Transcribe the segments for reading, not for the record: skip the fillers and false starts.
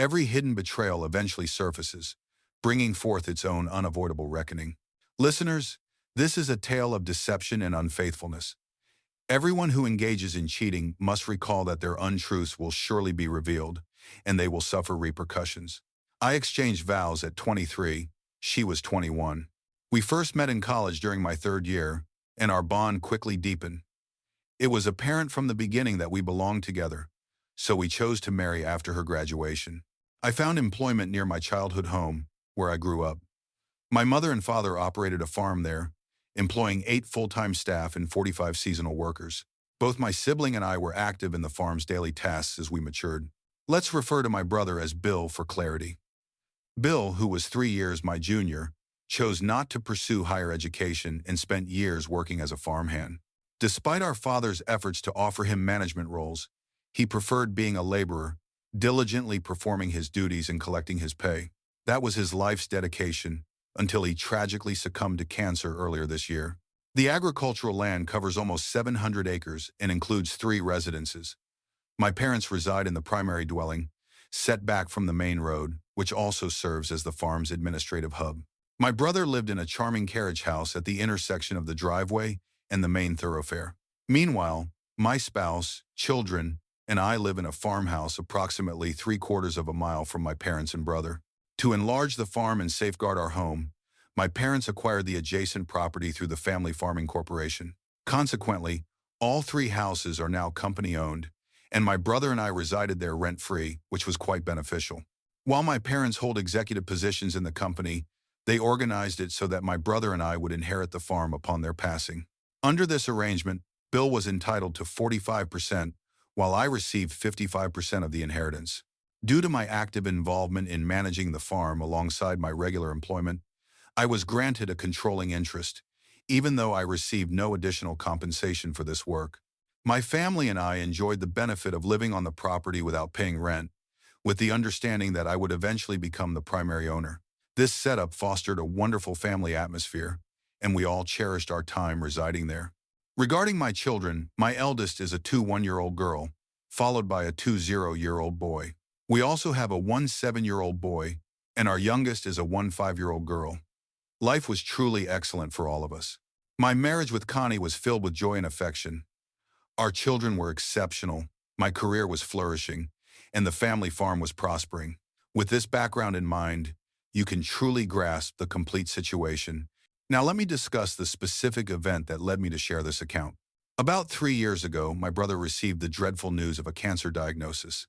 Every hidden betrayal eventually surfaces, bringing forth its own unavoidable reckoning. Listeners, this is a tale of deception and unfaithfulness. Everyone who engages in cheating must recall that their untruths will surely be revealed, and they will suffer repercussions. I exchanged vows at 23, she was 21. We first met in college during my third year, and our bond quickly deepened. It was apparent from the beginning that we belonged together, so we chose to marry after her graduation. I found employment near my childhood home, where I grew up. My mother and father operated a farm there, employing 8 full-time staff and 45 seasonal workers. Both my sibling and I were active in the farm's daily tasks as we matured. Let's refer to my brother as Bill for clarity. Bill, who was 3 years my junior, chose not to pursue higher education and spent years working as a farmhand. Despite our father's efforts to offer him management roles, he preferred being a laborer, diligently performing his duties and collecting his pay. That was his life's dedication, until he tragically succumbed to cancer earlier this year. The agricultural land covers almost 700 acres and includes 3 residences. My parents reside in the primary dwelling, set back from the main road, which also serves as the farm's administrative hub. My brother lived in a charming carriage house at the intersection of the driveway and the main thoroughfare. Meanwhile, my spouse, children, and I live in a farmhouse approximately 3/4 of a mile from my parents and brother. To enlarge the farm and safeguard our home, my parents acquired the adjacent property through the Family Farming Corporation. Consequently, all 3 houses are now company-owned, and my brother and I resided there rent-free, which was quite beneficial. While my parents hold executive positions in the company, they organized it so that my brother and I would inherit the farm upon their passing. Under this arrangement, Bill was entitled to 45%, while I received 55% of the inheritance. Due to my active involvement in managing the farm alongside my regular employment, I was granted a controlling interest, even though I received no additional compensation for this work. My family and I enjoyed the benefit of living on the property without paying rent, with the understanding that I would eventually become the primary owner. This setup fostered a wonderful family atmosphere, and we all cherished our time residing there. Regarding my children, my eldest is a 2 1-year-old girl, followed by a 2 0-year-old boy. We also have a 1 7-year-old boy, and our youngest is a 1 5-year-old girl. Life was truly excellent for all of us. My marriage with Connie was filled with joy and affection. Our children were exceptional, my career was flourishing, and the family farm was prospering. With this background in mind, you can truly grasp the complete situation. Now let me discuss the specific event that led me to share this account. About 3 years ago, my brother received the dreadful news of a cancer diagnosis.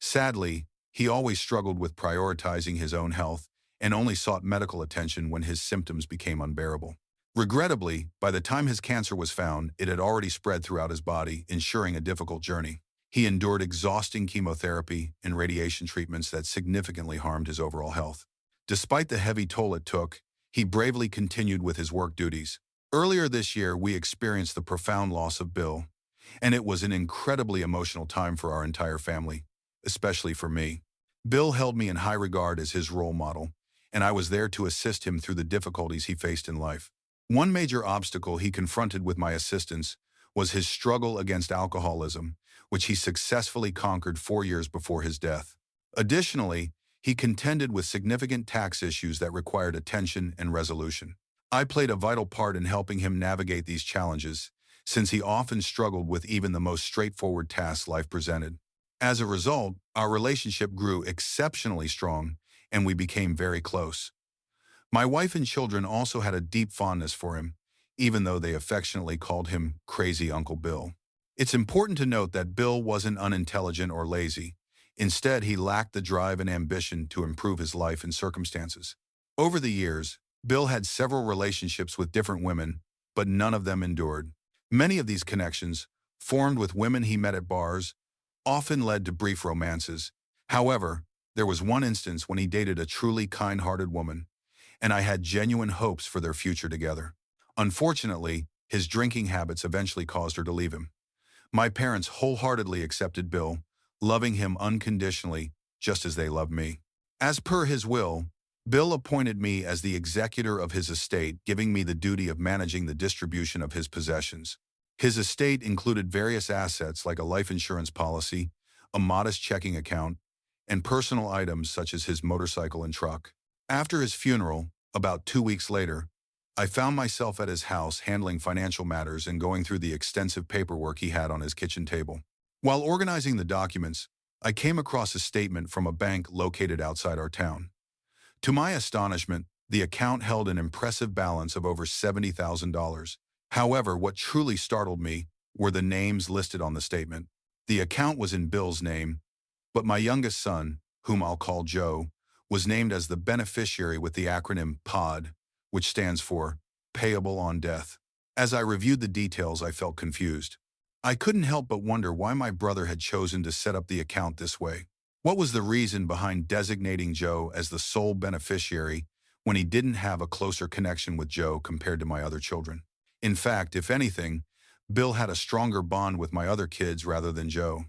Sadly, he always struggled with prioritizing his own health and only sought medical attention when his symptoms became unbearable. Regrettably, by the time his cancer was found, it had already spread throughout his body, ensuring a difficult journey. He endured exhausting chemotherapy and radiation treatments that significantly harmed his overall health. Despite the heavy toll it took, he bravely continued with his work duties. Earlier this year, we experienced the profound loss of Bill, and it was an incredibly emotional time for our entire family, especially for me. Bill held me in high regard as his role model, and I was there to assist him through the difficulties he faced in life. One major obstacle he confronted with my assistance was his struggle against alcoholism, which he successfully conquered 4 years before his death. Additionally, he contended with significant tax issues that required attention and resolution. I played a vital part in helping him navigate these challenges, since he often struggled with even the most straightforward tasks life presented. As a result, our relationship grew exceptionally strong, and we became very close. My wife and children also had a deep fondness for him, even though they affectionately called him Crazy Uncle Bill. It's important to note that Bill wasn't unintelligent or lazy. Instead, he lacked the drive and ambition to improve his life and circumstances. Over the years, Bill had several relationships with different women, but none of them endured. Many of these connections, formed with women he met at bars, often led to brief romances. However, there was one instance when he dated a truly kind-hearted woman, and I had genuine hopes for their future together. Unfortunately, his drinking habits eventually caused her to leave him. My parents wholeheartedly accepted Bill, loving him unconditionally, just as they loved me. As per his will, Bill appointed me as the executor of his estate, giving me the duty of managing the distribution of his possessions. His estate included various assets like a life insurance policy, a modest checking account, and personal items such as his motorcycle and truck. After his funeral, about 2 weeks later, I found myself at his house handling financial matters and going through the extensive paperwork he had on his kitchen table. While organizing the documents, I came across a statement from a bank located outside our town. To my astonishment, the account held an impressive balance of over $70,000. However, what truly startled me were the names listed on the statement. The account was in Bill's name, but my youngest son, whom I'll call Joe, was named as the beneficiary with the acronym POD, which stands for Payable on Death. As I reviewed the details, I felt confused. I couldn't help but wonder why my brother had chosen to set up the account this way. What was the reason behind designating Joe as the sole beneficiary when he didn't have a closer connection with Joe compared to my other children? In fact, if anything, Bill had a stronger bond with my other kids rather than Joe.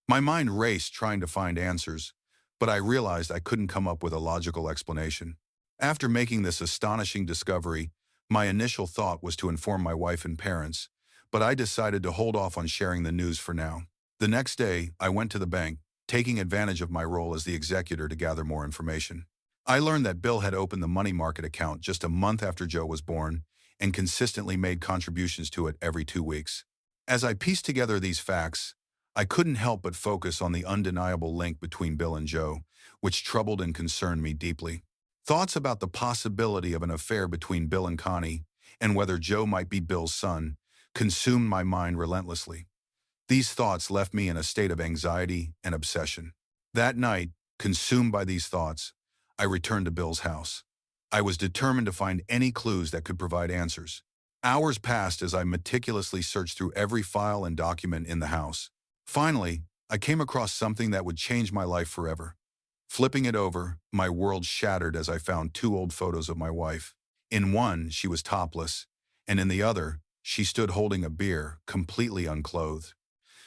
My mind raced trying to find answers, but I realized I couldn't come up with a logical explanation. After making this astonishing discovery, my initial thought was to inform my wife and parents, but I decided to hold off on sharing the news for now. The next day, I went to the bank, taking advantage of my role as the executor to gather more information. I learned that Bill had opened the money market account just a month after Joe was born and consistently made contributions to it every 2 weeks. As I pieced together these facts, I couldn't help but focus on the undeniable link between Bill and Joe, which troubled and concerned me deeply. Thoughts about the possibility of an affair between Bill and Connie, and whether Joe might be Bill's son, consumed my mind relentlessly. These thoughts left me in a state of anxiety and obsession. That night, consumed by these thoughts, I returned to Bill's house. I was determined to find any clues that could provide answers. Hours passed as I meticulously searched through every file and document in the house. Finally, I came across something that would change my life forever. Flipping it over, my world shattered as I found 2 old photos of my wife. In one, she was topless, and in the other, she stood holding a beer, completely unclothed.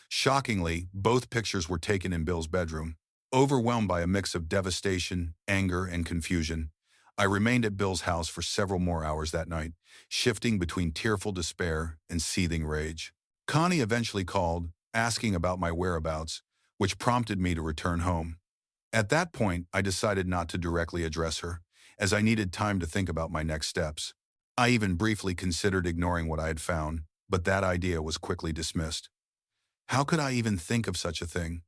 Shockingly, both pictures were taken in Bill's bedroom. Overwhelmed by a mix of devastation, anger, and confusion, I remained at Bill's house for several more hours that night, shifting between tearful despair and seething rage. Connie eventually called, asking about my whereabouts, which prompted me to return home. At that point, I decided not to directly address her, as I needed time to think about my next steps. I even briefly considered ignoring what I had found, but that idea was quickly dismissed. How could I even think of such a thing?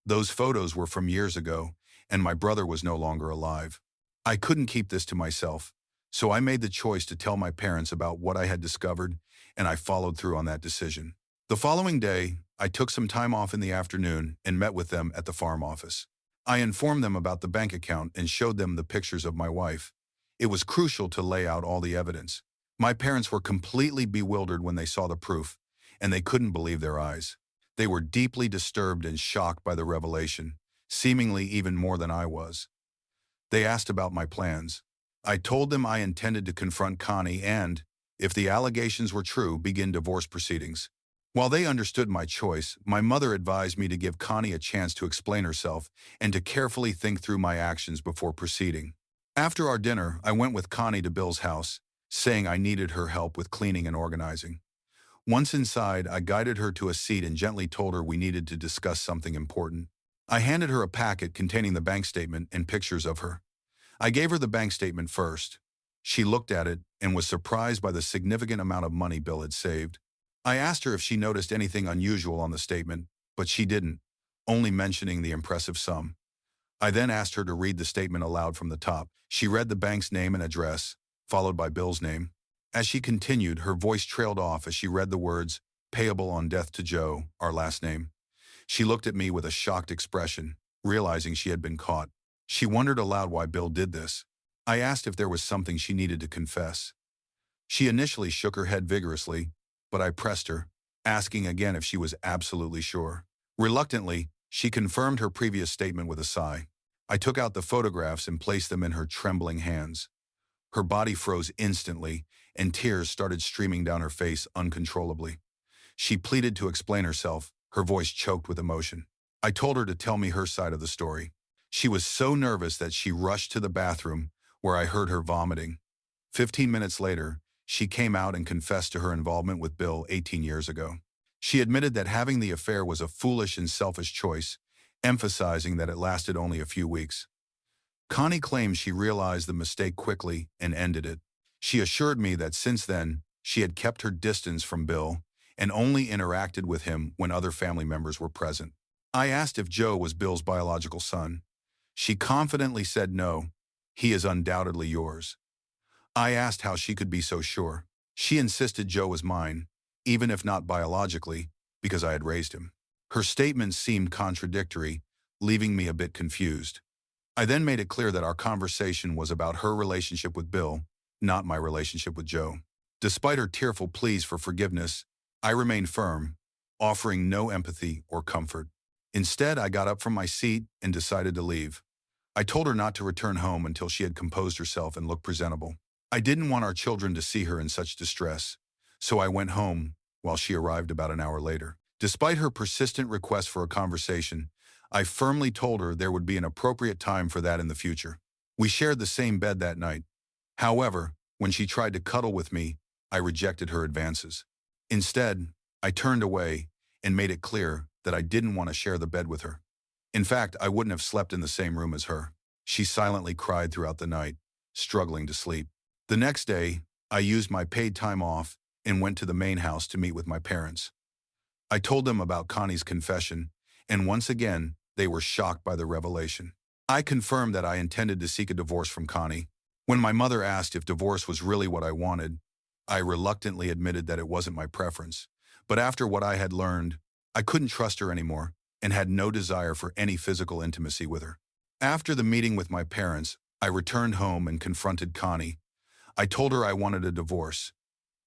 Those photos were from years ago, and my brother was no longer alive. I couldn't keep this to myself, so I made the choice to tell my parents about what I had discovered, and I followed through on that decision. The following day, I took some time off in the afternoon and met with them at the farm office. I informed them about the bank account and showed them the pictures of my wife. It was crucial to lay out all the evidence. My parents were completely bewildered when they saw the proof, and they couldn't believe their eyes. They were deeply disturbed and shocked by the revelation, seemingly even more than I was. They asked about my plans. I told them I intended to confront Connie and, if the allegations were true, begin divorce proceedings. While they understood my choice, my mother advised me to give Connie a chance to explain herself and to carefully think through my actions before proceeding. After our dinner, I went with Connie to Bill's house, saying I needed her help with cleaning and organizing. Once inside, I guided her to a seat and gently told her we needed to discuss something important. I handed her a packet containing the bank statement and pictures of her. I gave her the bank statement first. She looked at it and was surprised by the significant amount of money Bill had saved. I asked her if she noticed anything unusual on the statement, but she didn't, only mentioning the impressive sum. I then asked her to read the statement aloud from the top. She read the bank's name and address, followed by Bill's name. As she continued, her voice trailed off as she read the words, "Payable on death to Joe," our last name. She looked at me with a shocked expression, realizing she had been caught. She wondered aloud why Bill did this. I asked if there was something she needed to confess. She initially shook her head vigorously, but I pressed her, asking again if she was absolutely sure. Reluctantly, she confirmed her previous statement with a sigh. I took out the photographs and placed them in her trembling hands. Her body froze instantly, and tears started streaming down her face uncontrollably. She pleaded to explain herself, her voice choked with emotion. I told her to tell me her side of the story. She was so nervous that she rushed to the bathroom, where I heard her vomiting. 15 minutes later, she came out and confessed to her involvement with Bill 18 years ago. She admitted that having the affair was a foolish and selfish choice, emphasizing that it lasted only a few weeks. Connie claims she realized the mistake quickly and ended it. She assured me that since then, she had kept her distance from Bill and only interacted with him when other family members were present. I asked if Joe was Bill's biological son. She confidently said no, he is undoubtedly yours. I asked how she could be so sure. She insisted Joe was mine, even if not biologically, because I had raised him. Her statements seemed contradictory, leaving me a bit confused. I then made it clear that our conversation was about her relationship with Bill, not my relationship with Joe. Despite her tearful pleas for forgiveness, I remained firm, offering no empathy or comfort. Instead, I got up from my seat and decided to leave. I told her not to return home until she had composed herself and looked presentable. I didn't want our children to see her in such distress, so I went home while she arrived about an hour later. Despite her persistent request for a conversation, I firmly told her there would be an appropriate time for that in the future. We shared the same bed that night. However, when she tried to cuddle with me, I rejected her advances. Instead, I turned away and made it clear that I didn't want to share the bed with her. In fact, I wouldn't have slept in the same room as her. She silently cried throughout the night, struggling to sleep. The next day, I used my paid time off and went to the main house to meet with my parents. I told them about Connie's confession, and once again, they were shocked by the revelation. I confirmed that I intended to seek a divorce from Connie. When my mother asked if divorce was really what I wanted, I reluctantly admitted that it wasn't my preference. But after what I had learned, I couldn't trust her anymore and had no desire for any physical intimacy with her. After the meeting with my parents, I returned home and confronted Connie. I told her I wanted a divorce.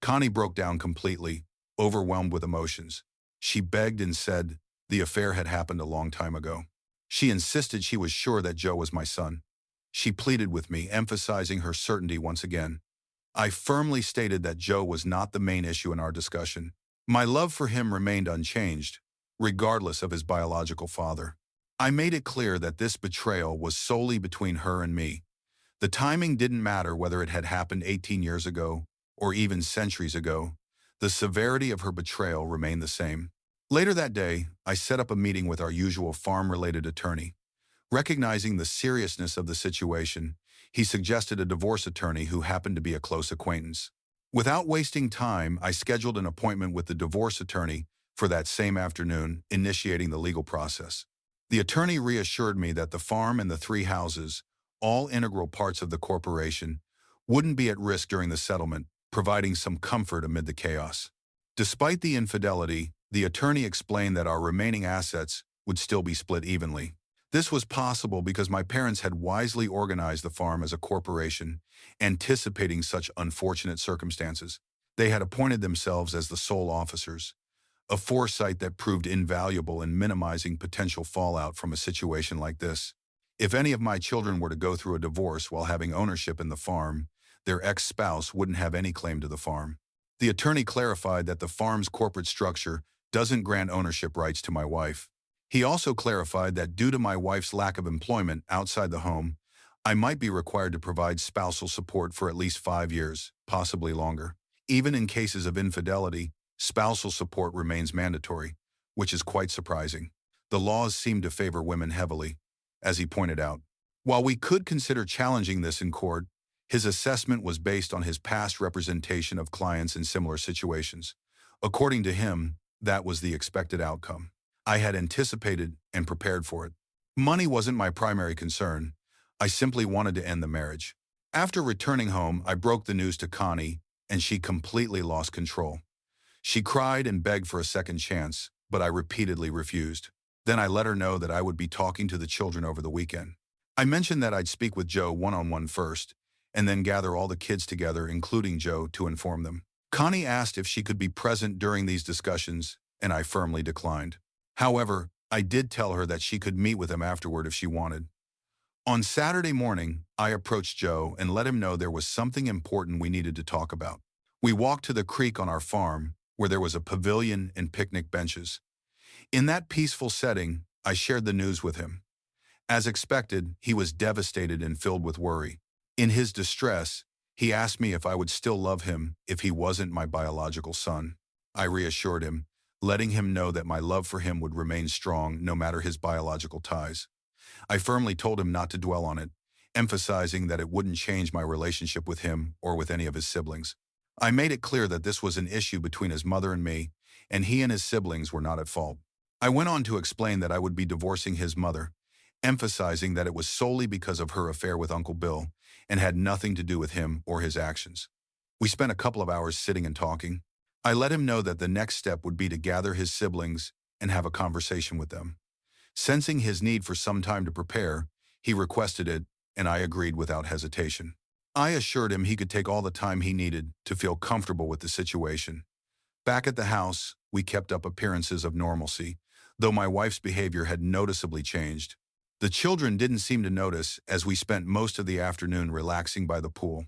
Connie broke down completely, overwhelmed with emotions. She begged and said the affair had happened a long time ago. She insisted she was sure that Joe was my son. She pleaded with me, emphasizing her certainty once again. I firmly stated that Joe was not the main issue in our discussion. My love for him remained unchanged, regardless of his biological father. I made it clear that this betrayal was solely between her and me. The timing didn't matter whether it had happened 18 years ago or even centuries ago. The severity of her betrayal remained the same. Later that day, I set up a meeting with our usual farm-related attorney. Recognizing the seriousness of the situation, he suggested a divorce attorney who happened to be a close acquaintance. Without wasting time, I scheduled an appointment with the divorce attorney for that same afternoon, initiating the legal process. The attorney reassured me that the farm and the 3 houses, all integral parts of the corporation, wouldn't be at risk during the settlement, providing some comfort amid the chaos. Despite the infidelity, the attorney explained that our remaining assets would still be split evenly. This was possible because my parents had wisely organized the farm as a corporation, anticipating such unfortunate circumstances. They had appointed themselves as the sole officers, a foresight that proved invaluable in minimizing potential fallout from a situation like this. If any of my children were to go through a divorce while having ownership in the farm, their ex-spouse wouldn't have any claim to the farm. The attorney clarified that the farm's corporate structure doesn't grant ownership rights to my wife. He also clarified that due to my wife's lack of employment outside the home, I might be required to provide spousal support for at least 5 years, possibly longer. Even in cases of infidelity, spousal support remains mandatory, which is quite surprising. The laws seem to favor women heavily, as he pointed out. While we could consider challenging this in court, his assessment was based on his past representation of clients in similar situations. According to him, that was the expected outcome. I had anticipated and prepared for it. Money wasn't my primary concern. I simply wanted to end the marriage. After returning home, I broke the news to Connie, and she completely lost control. She cried and begged for a second chance, but I repeatedly refused. Then I let her know that I would be talking to the children over the weekend. I mentioned that I'd speak with Joe one-on-one first, and then gather all the kids together, including Joe, to inform them. Connie asked if she could be present during these discussions, and I firmly declined. However, I did tell her that she could meet with him afterward if she wanted. On Saturday morning, I approached Joe and let him know there was something important we needed to talk about. We walked to the creek on our farm, where there was a pavilion and picnic benches. In that peaceful setting, I shared the news with him. As expected, he was devastated and filled with worry. In his distress, he asked me if I would still love him if he wasn't my biological son. I reassured him, letting him know that my love for him would remain strong no matter his biological ties. I firmly told him not to dwell on it, emphasizing that it wouldn't change my relationship with him or with any of his siblings. I made it clear that this was an issue between his mother and me, and he and his siblings were not at fault. I went on to explain that I would be divorcing his mother, emphasizing that it was solely because of her affair with Uncle Bill and had nothing to do with him or his actions. We spent a couple of hours sitting and talking. I let him know that the next step would be to gather his siblings and have a conversation with them. Sensing his need for some time to prepare, he requested it, and I agreed without hesitation. I assured him he could take all the time he needed to feel comfortable with the situation. Back at the house, we kept up appearances of normalcy, though my wife's behavior had noticeably changed. The children didn't seem to notice as we spent most of the afternoon relaxing by the pool.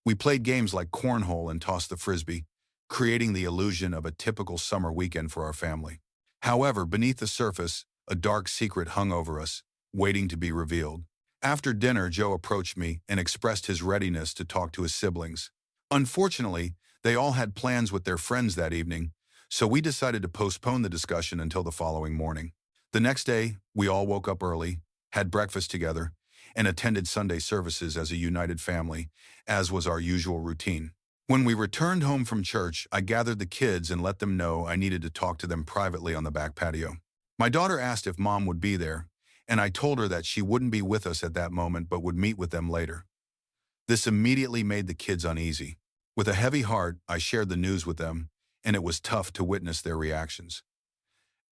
We played games like cornhole and tossed the frisbee, creating the illusion of a typical summer weekend for our family. However, beneath the surface, a dark secret hung over us, waiting to be revealed. After dinner, Joe approached me and expressed his readiness to talk to his siblings. Unfortunately, they all had plans with their friends that evening, so we decided to postpone the discussion until the following morning. The next day, we all woke up early, had breakfast together, and attended Sunday services as a united family, as was our usual routine. When we returned home from church, I gathered the kids and let them know I needed to talk to them privately on the back patio. My daughter asked if Mom would be there, and I told her that she wouldn't be with us at that moment but would meet with them later. This immediately made the kids uneasy. With a heavy heart, I shared the news with them, and it was tough to witness their reactions.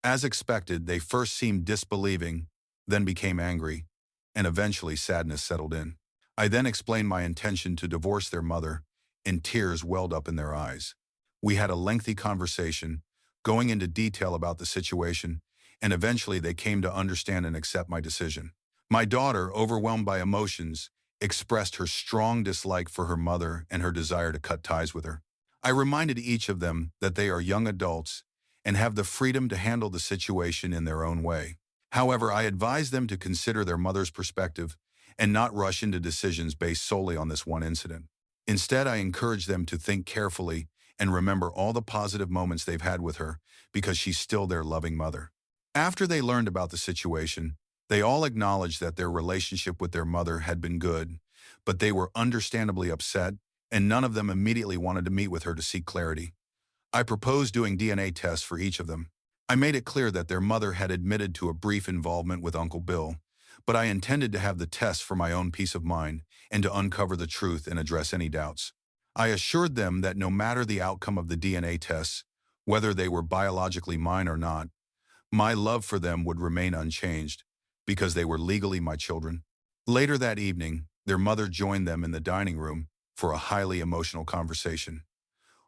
As expected, they first seemed disbelieving, then became angry, and eventually sadness settled in. I then explained my intention to divorce their mother, and tears welled up in their eyes. We had a lengthy conversation, going into detail about the situation, and eventually they came to understand and accept my decision. My daughter, overwhelmed by emotions, expressed her strong dislike for her mother and her desire to cut ties with her. I reminded each of them that they are young adults and have the freedom to handle the situation in their own way. However, I advised them to consider their mother's perspective and not rush into decisions based solely on this one incident. Instead, I encouraged them to think carefully and remember all the positive moments they've had with her because she's still their loving mother. After they learned about the situation, they all acknowledged that their relationship with their mother had been good, but they were understandably upset, and none of them immediately wanted to meet with her to seek clarity. I proposed doing DNA tests for each of them. I made it clear that their mother had admitted to a brief involvement with Uncle Bill, but I intended to have the tests for my own peace of mind and to uncover the truth and address any doubts. I assured them that no matter the outcome of the DNA tests, whether they were biologically mine or not, my love for them would remain unchanged because they were legally my children. Later that evening, their mother joined them in the dining room for a highly emotional conversation.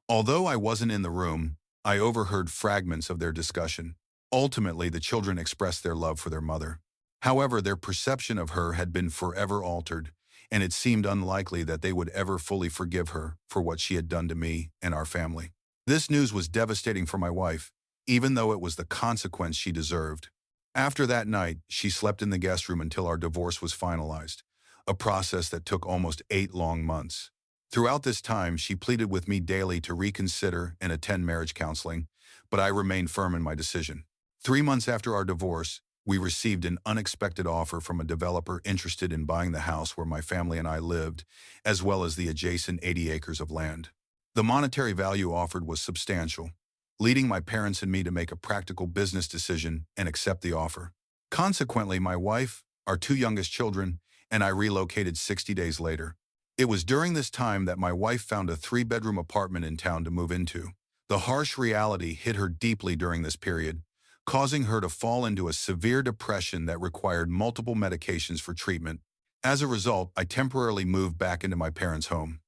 Although I wasn't in the room, I overheard fragments of their discussion. Ultimately, the children expressed their love for their mother. However, their perception of her had been forever altered, and it seemed unlikely that they would ever fully forgive her for what she had done to me and our family. This news was devastating for my wife, even though it was the consequence she deserved. After that night, she slept in the guest room until our divorce was finalized, a process that took almost 8 long months. Throughout this time, she pleaded with me daily to reconsider and attend marriage counseling, but I remained firm in my decision. 3 months after our divorce, we received an unexpected offer from a developer interested in buying the house where my family and I lived, as well as the adjacent 80 acres of land. The monetary value offered was substantial, leading my parents and me to make a practical business decision and accept the offer. Consequently, my wife, our 2 youngest children, and I relocated 60 days later. It was during this time that my wife found a 3-bedroom apartment in town to move into. The harsh reality hit her deeply during this period, causing her to fall into a severe depression that required multiple medications for treatment. As a result, I temporarily moved back into my parents' home.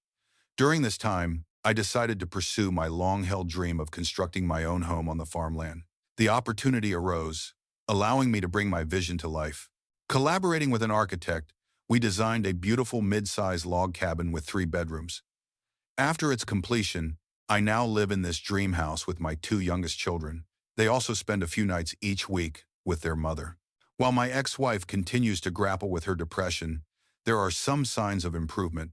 During this time, I decided to pursue my long-held dream of constructing my own home on the farmland. The opportunity arose, allowing me to bring my vision to life. Collaborating with an architect, we designed a beautiful mid-sized log cabin with 3 bedrooms. After its completion, I now live in this dream house with my 2 youngest children. They also spend a few nights each week with their mother. While my ex-wife continues to grapple with her depression, there are some signs of improvement.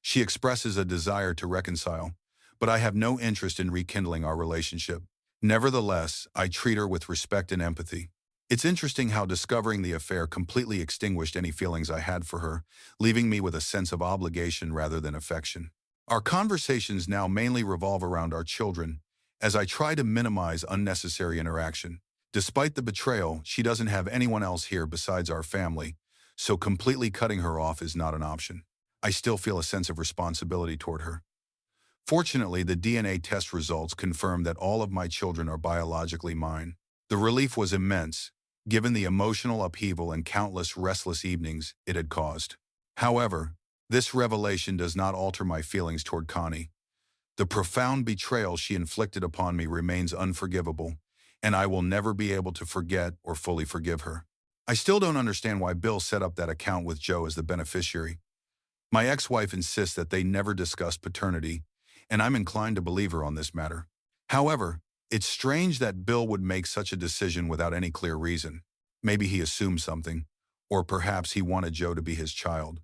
She expresses a desire to reconcile, but I have no interest in rekindling our relationship. Nevertheless, I treat her with respect and empathy. It's interesting how discovering the affair completely extinguished any feelings I had for her, leaving me with a sense of obligation rather than affection. Our conversations now mainly revolve around our children, as I try to minimize unnecessary interaction. Despite the betrayal, she doesn't have anyone else here besides our family, so completely cutting her off is not an option. I still feel a sense of responsibility toward her. Fortunately, the DNA test results confirm that all of my children are biologically mine. The relief was immense, given the emotional upheaval and countless restless evenings it had caused. However, this revelation does not alter my feelings toward Connie. The profound betrayal she inflicted upon me remains unforgivable, and I will never be able to forget or fully forgive her. I still don't understand why Bill set up that account with Joe as the beneficiary. My ex-wife insists that they never discussed paternity, and I'm inclined to believe her on this matter. However, it's strange that Bill would make such a decision without any clear reason. Maybe he assumed something, or perhaps he wanted Joe to be his child.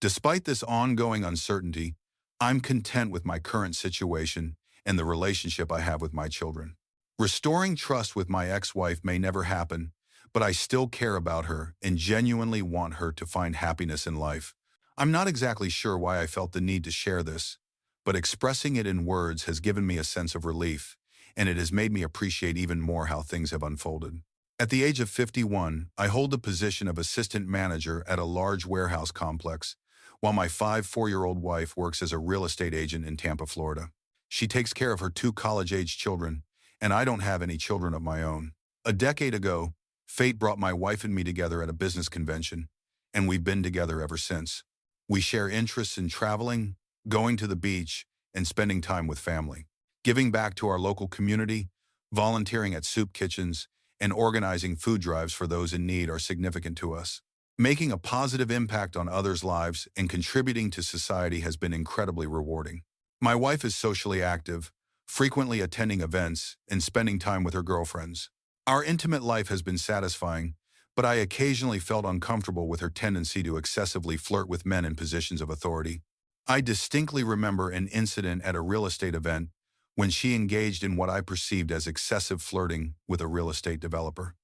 Despite this ongoing uncertainty, I'm content with my current situation and the relationship I have with my children. Restoring trust with my ex-wife may never happen, but I still care about her and genuinely want her to find happiness in life. I'm not exactly sure why I felt the need to share this, but expressing it in words has given me a sense of relief, and it has made me appreciate even more how things have unfolded. At the age of 51, I hold the position of assistant manager at a large warehouse complex, while my 4-year-old wife works as a real estate agent in Tampa, Florida. She takes care of her 2 college-age children, and I don't have any children of my own. A decade ago, fate brought my wife and me together at a business convention, and we've been together ever since. We share interests in traveling, going to the beach, and spending time with family. Giving back to our local community, volunteering at soup kitchens, and organizing food drives for those in need are significant to us. Making a positive impact on others' lives and contributing to society has been incredibly rewarding. My wife is socially active, frequently attending events and spending time with her girlfriends. Our intimate life has been satisfying, but I occasionally felt uncomfortable with her tendency to excessively flirt with men in positions of authority. I distinctly remember an incident at a real estate event when she engaged in what I perceived as excessive flirting with a real estate developer.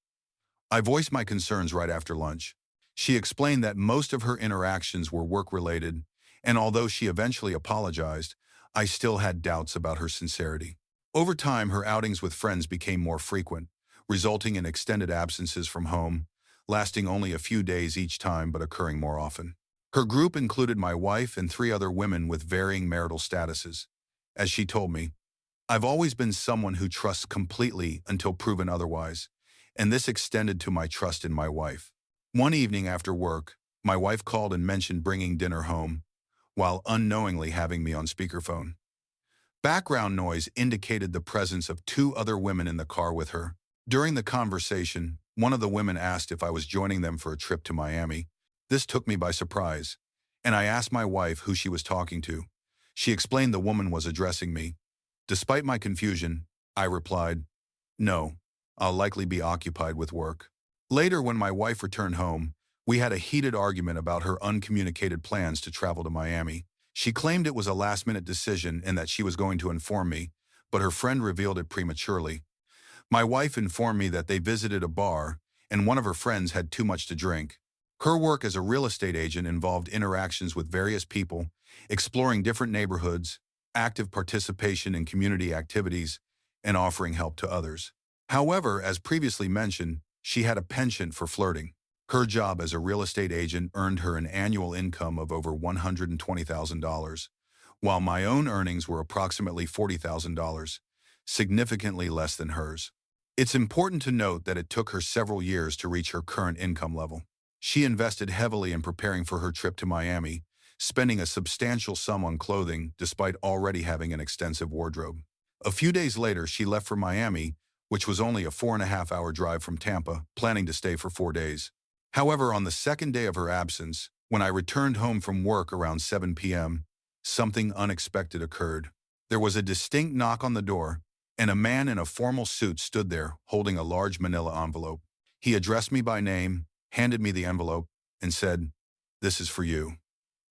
I voiced my concerns right after lunch. She explained that most of her interactions were work-related, and although she eventually apologized, I still had doubts about her sincerity. Over time, her outings with friends became more frequent, resulting in extended absences from home, lasting only a few days each time but occurring more often. Her group included my wife and 3 other women with varying marital statuses. As she told me, "I've always been someone who trusts completely until proven otherwise, and this extended to my trust in my wife." One evening after work, my wife called and mentioned bringing dinner home, while unknowingly having me on speakerphone. Background noise indicated the presence of 2 other women in the car with her. During the conversation, one of the women asked if I was joining them for a trip to Miami. This took me by surprise, and I asked my wife who she was talking to. She explained the woman was addressing me. Despite my confusion, I replied, "No, I'll likely be occupied with work." Later, when my wife returned home, we had a heated argument about her uncommunicated plans to travel to Miami. She claimed it was a last-minute decision and that she was going to inform me, but her friend revealed it prematurely. My wife informed me that they visited a bar and one of her friends had too much to drink. Her work as a real estate agent involved interactions with various people, exploring different neighborhoods, active participation in community activities, and offering help to others. However, as previously mentioned, she had a penchant for flirting. Her job as a real estate agent earned her an annual income of over $120,000, while my own earnings were approximately $40,000, significantly less than hers. It's important to note that it took her several years to reach her current income level. She invested heavily in preparing for her trip to Miami, spending a substantial sum on clothing despite already having an extensive wardrobe. A few days later, she left for Miami, which was only a 4.5-hour drive from Tampa, planning to stay for 4 days. However, on the second day of her absence, when I returned home from work around 7 p.m., something unexpected occurred. There was a distinct knock on the door, and a man in a formal suit stood there holding a large manila envelope. He addressed me by name, handed me the envelope, and said, "This is for you."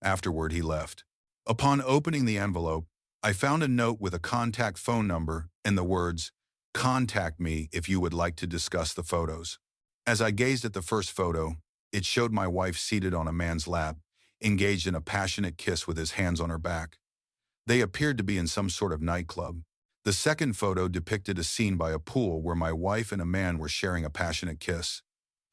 Afterward, he left. Upon opening the envelope, I found a note with a contact phone number and the words, Contact me if you would like to discuss the photos. As I gazed at the first photo, it showed my wife seated on a man's lap, engaged in a passionate kiss with his hands on her back. They appeared to be in some sort of nightclub. The second photo depicted a scene by a pool where my wife and a man were sharing a passionate kiss.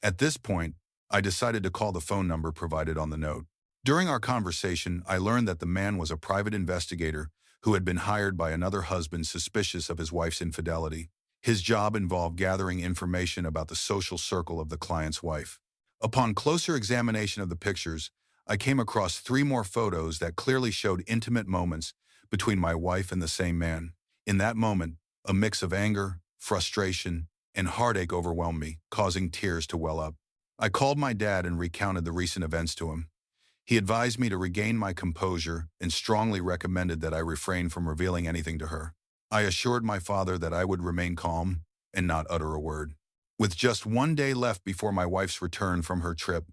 At this point, I decided to call the phone number provided on the note. During our conversation, I learned that the man was a private investigator who had been hired by another husband suspicious of his wife's infidelity. His job involved gathering information about the social circle of the client's wife. Upon closer examination of the pictures, I came across 3 more photos that clearly showed intimate moments between my wife and the same man. In that moment, a mix of anger, frustration, and heartache overwhelmed me, causing tears to well up. I called my dad and recounted the recent events to him. He advised me to regain my composure and strongly recommended that I refrain from revealing anything to her. I assured my father that I would remain calm and not utter a word. With just 1 day left before my wife's return from her trip,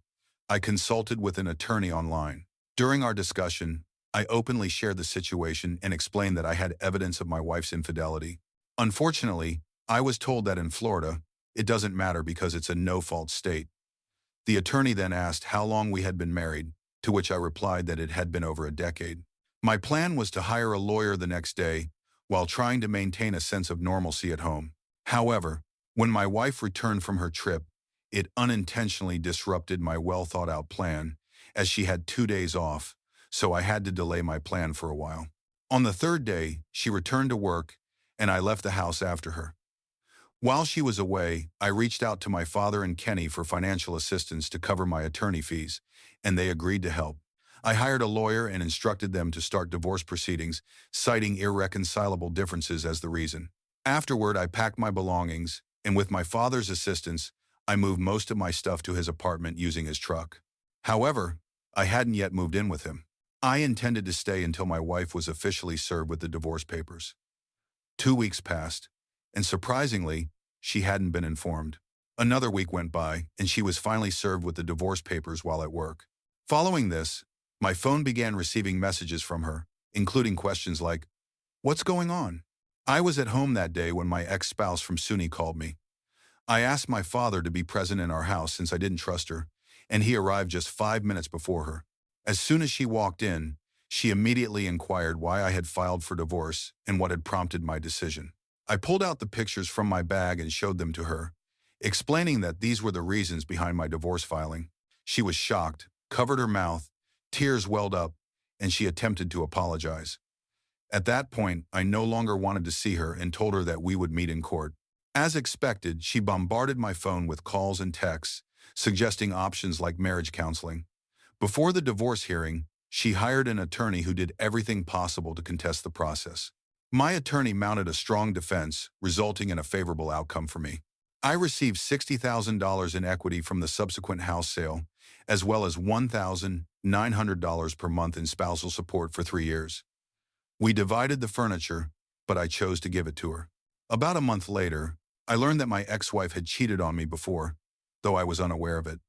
I consulted with an attorney online. During our discussion, I openly shared the situation and explained that I had evidence of my wife's infidelity. Unfortunately, I was told that in Florida, it doesn't matter because it's a no-fault state. The attorney then asked how long we had been married, to which I replied that it had been over a decade. My plan was to hire a lawyer the next day while trying to maintain a sense of normalcy at home. However, when my wife returned from her trip, it unintentionally disrupted my well-thought-out plan, as she had 2 days off, so I had to delay my plan for a while. On the 3rd day, she returned to work, and I left the house after her. While she was away, I reached out to my father and Kenny for financial assistance to cover my attorney fees, and they agreed to help. I hired a lawyer and instructed them to start divorce proceedings, citing irreconcilable differences as the reason. Afterward, I packed my belongings, and with my father's assistance, I moved most of my stuff to his apartment using his truck. However, I hadn't yet moved in with him. I intended to stay until my wife was officially served with the divorce papers. 2 weeks passed, and surprisingly, she hadn't been informed. Another week went by, and she was finally served with the divorce papers while at work. Following this, my phone began receiving messages from her, including questions like, "What's going on?" I was at home that day when my ex-spouse from SUNY called me. I asked my father to be present in our house since I didn't trust her, and he arrived just 5 minutes before her. As soon as she walked in, she immediately inquired why I had filed for divorce and what had prompted my decision. I pulled out the pictures from my bag and showed them to her, explaining that these were the reasons behind my divorce filing. She was shocked, covered her mouth, tears welled up, and she attempted to apologize. At that point, I no longer wanted to see her and told her that we would meet in court. As expected, she bombarded my phone with calls and texts, suggesting options like marriage counseling. Before the divorce hearing, she hired an attorney who did everything possible to contest the process. My attorney mounted a strong defense, resulting in a favorable outcome for me. I received $60,000 in equity from the subsequent house sale, as well as $1,900 per month in spousal support for 3 years. We divided the furniture, but I chose to give it to her. About a month later, I learned that my ex-wife had cheated on me before, though I was unaware of it.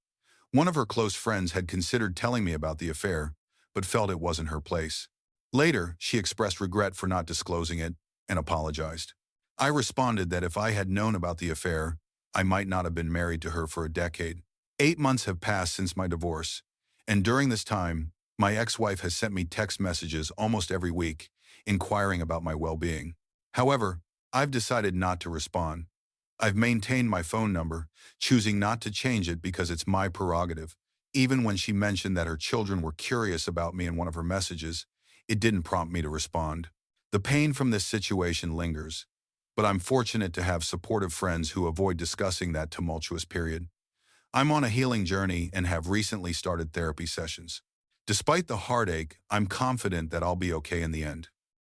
One of her close friends had considered telling me about the affair, but felt it wasn't her place. Later, she expressed regret for not disclosing it and apologized. I responded that if I had known about the affair, I might not have been married to her for a decade. 8 months have passed since my divorce, and during this time, my ex-wife has sent me text messages almost every week, inquiring about my well-being. However, I've decided not to respond. I've maintained my phone number, choosing not to change it because it's my prerogative. Even when she mentioned that her children were curious about me in one of her messages, it didn't prompt me to respond. The pain from this situation lingers, but I'm fortunate to have supportive friends who avoid discussing that tumultuous period. I'm on a healing journey and have recently started therapy sessions. Despite the heartache, I'm confident that I'll be okay in the end.